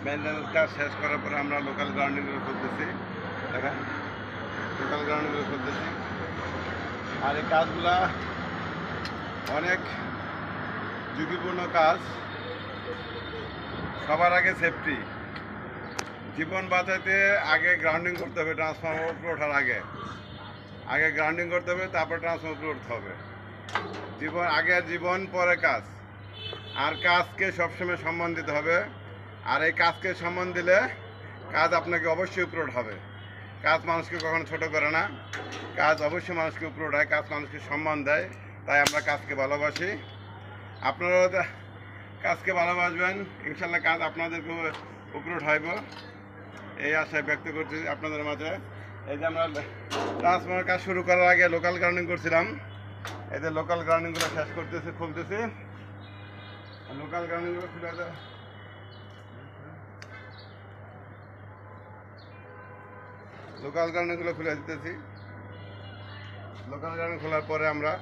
Maintenance কাজ শেষ করার পরে আমরা লোকাল গ্রাউন্ডিংগুলো করতেছি। দেখেন লোকাল গ্রাউন্ডিংগুলো করতেছি। আর এই কাজগুলা অনেক ঝুঁকিপূর্ণ কাজ। সবার আগে সেফটি, জীবন বাঁচাতে আগে গ্রাউন্ডিং করতে হবে। ট্রান্সফর্মার উপরে ওঠার আগে গ্রাউন্ডিং করতে হবে, তারপর ট্রান্সফর্মার উপরে উঠতে হবে। জীবন পরে কাজ। আর কাজকে সবসময় সম্মান দিতে হবে। আর এই কাজকে সম্মান দিলে কাজ আপনাকে অবশ্যই উপরে উঠাবে। কাজ মানুষকে কখনো ছোট করে না, কাজ অবশ্যই মানুষকে উপরে উঠায়, কাজ মানুষকে সম্মান দেয়। তাই আমরা কাজকে ভালোবাসি। আপনারাও কাজকে ভালোবাসবেন, ইনশাল্লাহ কাজ আপনাদেরকে উপরে উঠাইব এই আশায় ব্যক্ত করছি আপনাদের মাঝে। এই যে আমরা ট্রান্সফর্মার কাজ শুরু করার আগে লোকাল গ্রাউন্ডিং করছিলাম। এই যে লোকাল গ্রাউন্ডিংগুলো শেষ খুলতেছি। লোকাল গ্রাউন্ডিংগুলো খুলে খুলে দিতেছি। লোকাল গ্রাউন্ডিং খোলার পরে আমরা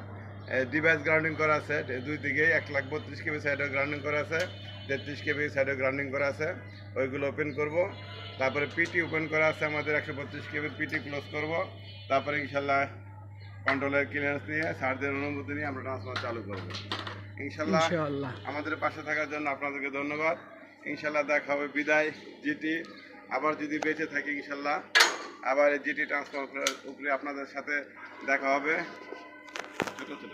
ডিভাইস গ্রাউন্ডিং করা আছে, দুই দিকেই 1,32 কেবি সাইডে গ্রাউন্ডিং করা আছে, 33 কেবি সাইডে গ্রাউন্ডিং করা আছে। ওইগুলো ওপেন করব। তারপরে পিটি ওপেন করা আছে আমাদের 132 কেবির পিটি ক্লোজ করব। তারপরে ইনশাল্লাহ কন্ট্রোলের ক্লিয়ারেন্স নিয়ে সারদের অনুমতি নিয়ে আমরা ট্রান্সফার চালু করব ইনশাল্লাহ। আমাদের পাশে থাকার জন্য আপনাদেরকে ধন্যবাদ। ইনশাল্লাহ দেখা হবে। বিদায় জিটি। আবার যদি বেঁচে থাকি ইনশাল্লাহ আবার এই জিটি ট্রান্সফার উপরে আপনাদের সাথে দেখা হবে। ছোট ছোট